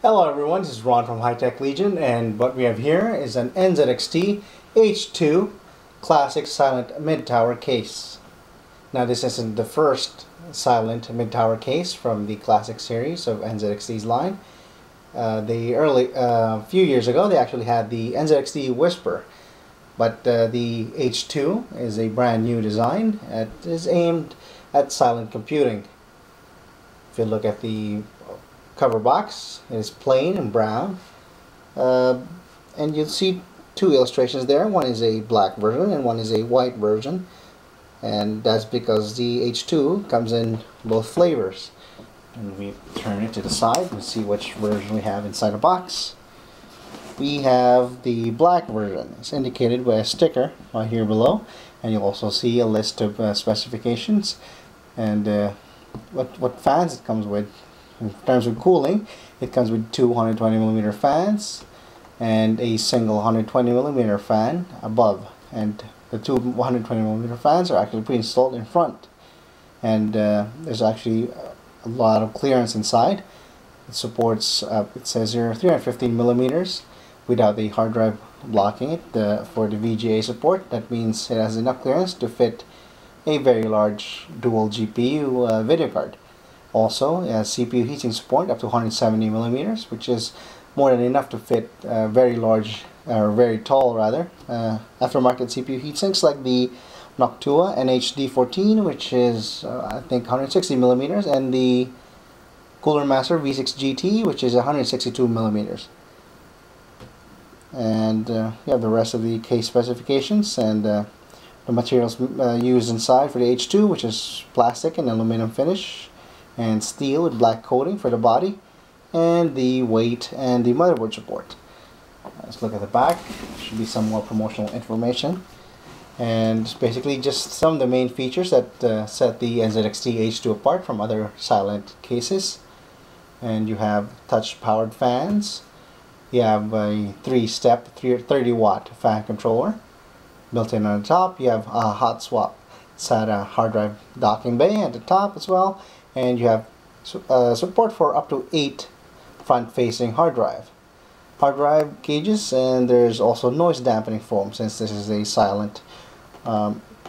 Hello everyone, this is Ron from High Tech Legion, and what we have here is an NZXT H2 classic silent mid-tower case. Now this isn't the first silent mid-tower case from the classic series of NZXT's line. Few years ago they actually had the NZXT Whisper, but the H2 is a brand new design that is aimed at silent computing. If you look at the cover box, it is plain and brown, and you'll see two illustrations there. One is a black version and one is a white version, and that's because the H2 comes in both flavors. And we turn it to the side and see which version we have inside the box. We have the black version. It's indicated by a sticker right here below, and you'll also see a list of specifications and what fans it comes with. In terms of cooling, it comes with two 120mm fans and a single 120mm fan above, and the two 120mm fans are actually pre-installed in front, and there's actually a lot of clearance inside. It supports it says here 315mm without the hard drive blocking it. For the VGA support, that means it has enough clearance to fit a very large dual GPU video card. Also, it has CPU heatsink support up to 170mm, which is more than enough to fit very large, or very tall rather, aftermarket CPU heatsinks like the Noctua NHD14, which is I think 160mm, and the Cooler Master V6 GT, which is 162mm. And you have the rest of the case specifications and the materials used inside for the H2, which is plastic and aluminum finish, and steel with black coating for the body, and the weight and the motherboard support. Let's look at the back. There should be some more promotional information, and it's basically just some of the main features that set the NZXT H2 apart from other silent cases. And you have touch powered fans, you have a 3-step 30-watt fan controller built in on the top, you have a hot swap SATA hard drive docking bay at the top as well, and you have support for up to 8 front-facing hard drive gauges, and there's also noise dampening foam. Since this is a silent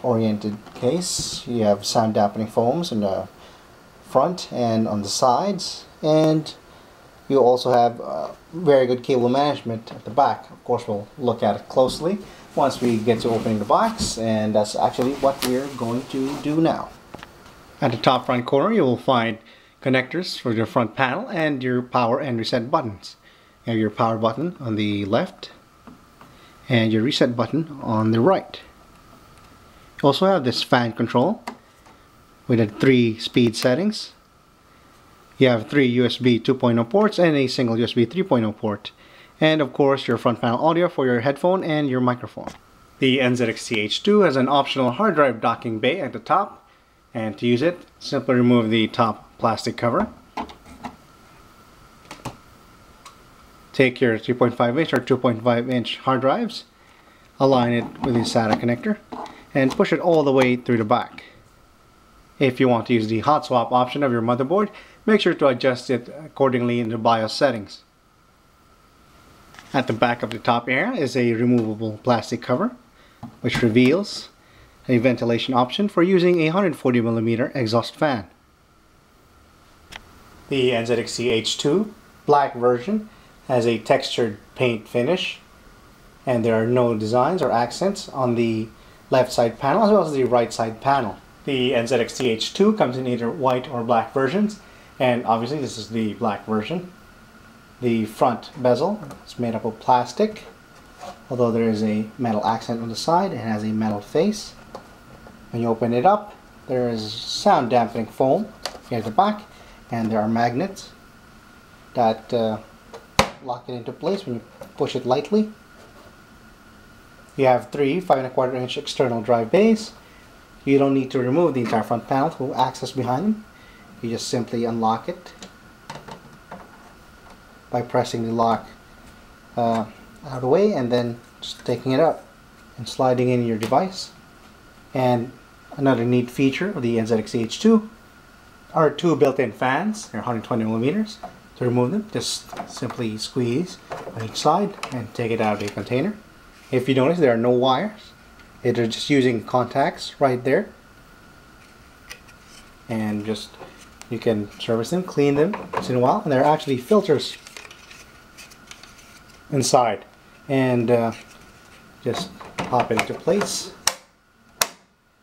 oriented case, you have sound dampening foams in the front and on the sides, and you also have very good cable management at the back. Of course, we'll look at it closely once we get to opening the box, and that's actually what we're going to do now. At the top front corner, you will find connectors for your front panel and your power and reset buttons. You have your power button on the left and your reset button on the right. You also have this fan control with the 3 speed settings. You have 3 USB 2.0 ports and a single USB 3.0 port. And of course your front panel audio for your headphone and your microphone. The NZXT H2 has an optional hard drive docking bay at the top. And to use it, simply remove the top plastic cover. Take your 3.5-inch or 2.5-inch hard drives, align it with the SATA connector, and push it all the way through the back. If you want to use the hot swap option of your motherboard, make sure to adjust it accordingly in the BIOS settings. At the back of the top area is a removable plastic cover, which reveals a ventilation option for using a 140mm exhaust fan. The NZXT H2 black version has a textured paint finish, and there are no designs or accents on the left side panel as well as the right side panel. The NZXT H2 comes in either white or black versions, and obviously this is the black version. The front bezel is made up of plastic, although there is a metal accent on the side. It has a metal face. When you open it up, there is sound dampening foam here at the back, and there are magnets that lock it into place when you push it lightly. You have 3 5¼ inch external drive bays. You don't need to remove the entire front panel to access behind them. You just simply unlock it by pressing the lock out of the way and then just taking it up and sliding in your device. And another neat feature of the NZXT H2 are 2 built-in fans. They're 120mm, To remove them, just simply squeeze on each side and take it out of the container. If you notice, there are no wires. They're just using contacts right there. And just, you can service them, clean them once in a while. And there are actually filters inside. And just pop it into place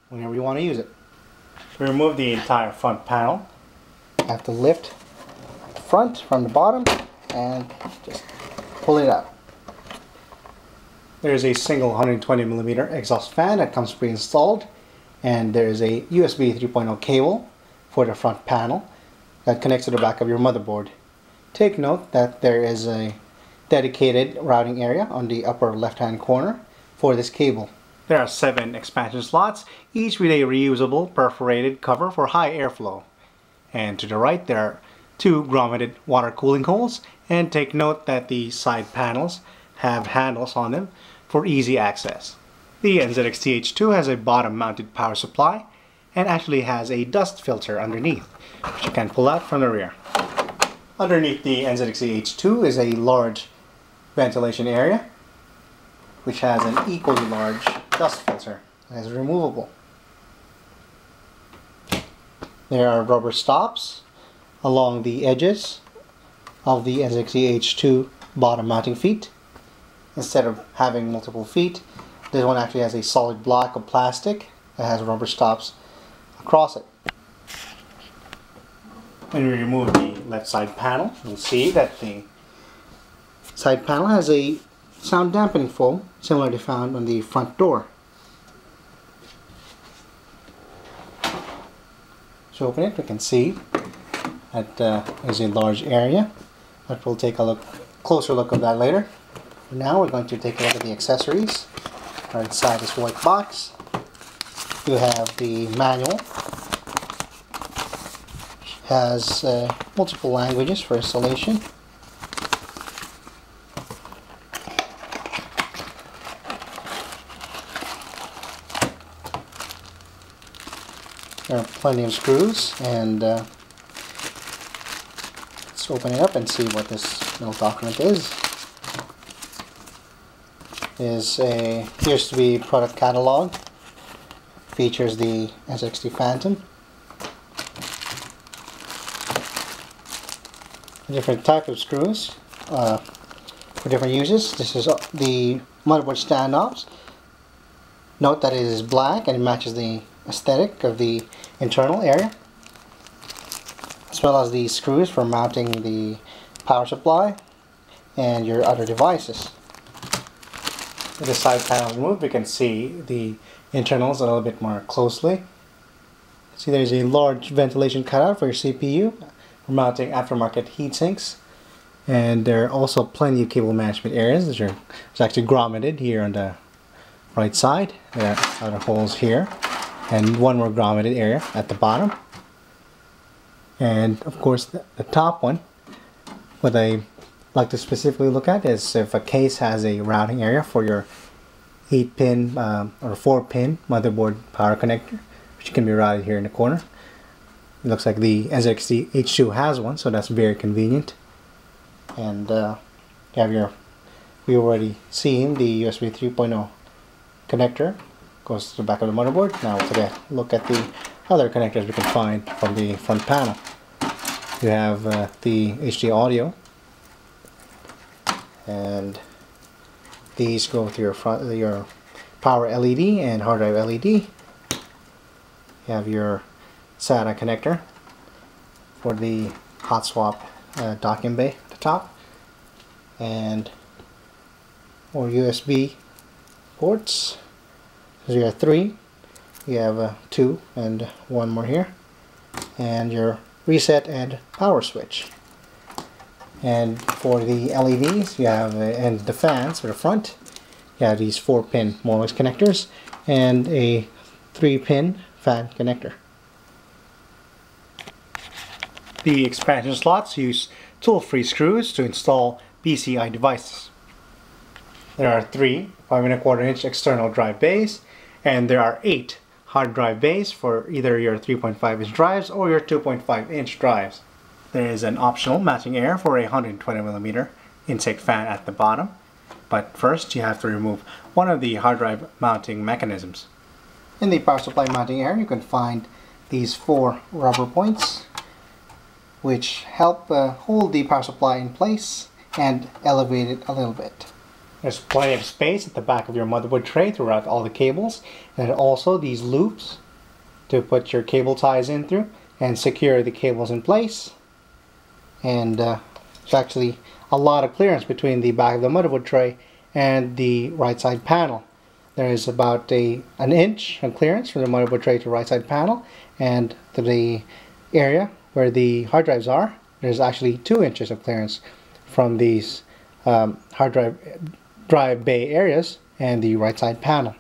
whenever you want to use it. To remove the entire front panel, you have to lift the front from the bottom and just pull it out. There is a single 120mm exhaust fan that comes pre-installed, and there is a USB 3.0 cable for the front panel that connects to the back of your motherboard. Take note that there is a dedicated routing area on the upper left-hand corner for this cable. There are 7 expansion slots, each with a reusable perforated cover for high airflow. And to the right there are 2 grommeted water cooling holes, and take note that the side panels have handles on them for easy access. The NZXT H2 has a bottom mounted power supply and actually has a dust filter underneath, which you can pull out from the rear. Underneath the NZXT H2 is a large ventilation area which has an equally large dust filter that is removable. There are rubber stops along the edges of the NZXT H2 bottom mounting feet. Instead of having multiple feet, this one actually has a solid block of plastic that has rubber stops across it. When we remove the left side panel, you'll see that the side panel has a sound dampening foam similar to found on the front door. To open it, we can see that there's a large area, but we'll take a closer look at that later. Now we're going to take a look at the accessories. Right inside this white box, you have the manual. Which has multiple languages for installation. There are plenty of screws, and let's open it up and see what this little document is. Appears to be product catalog. Features the NZXT Phantom. Different type of screws for different uses. This is the motherboard standoffs. Note that it is black and it matches the aesthetic of the internal area, as well as the screws for mounting the power supply and your other devices. With the side panel removed, we can see the internals a little bit more closely. See, there's a large ventilation cutout for your CPU for mounting aftermarket heat sinks, and there are also plenty of cable management areas. There's actually grommeted here on the right side. There are other holes here, and one more grommeted area at the bottom. And of course, the top one, what I like to specifically look at is if a case has a routing area for your 8-pin or 4-pin motherboard power connector, which can be routed here in the corner. It looks like the NZXT H2 has one, so that's very convenient. And you have we already seen the USB 3.0 connector goes to the back of the motherboard. Now we'll take a look at the other connectors we can find from the front panel. You have the HD audio, and these go with your power LED and hard drive LED. You have your SATA connector for the hot swap docking bay at the top, and more USB ports. So you have 3. You have 2 and 1 more here, and your reset and power switch. And for the LEDs, you have and the fans for the front, you have these 4-pin Molex connectors and a 3-pin fan connector. The expansion slots use tool-free screws to install PCI devices. There are 3 5¼ external drive bays, and there are 8 hard drive bays for either your 3.5-inch drives or your 2.5-inch drives. There is an optional matching air for a 120mm intake fan at the bottom, but first you have to remove one of the hard drive mounting mechanisms. In the power supply mounting area, you can find these 4 rubber points which help hold the power supply in place and elevate it a little bit. There's plenty of space at the back of your motherboard tray to route all the cables, and also these loops to put your cable ties in through and secure the cables in place. And there's actually a lot of clearance between the back of the motherboard tray and the right side panel. There is about an inch of clearance from the motherboard tray to right side panel, and to the area where the hard drives are, there's actually 2 inches of clearance from these hard drive bay areas and the right side panel.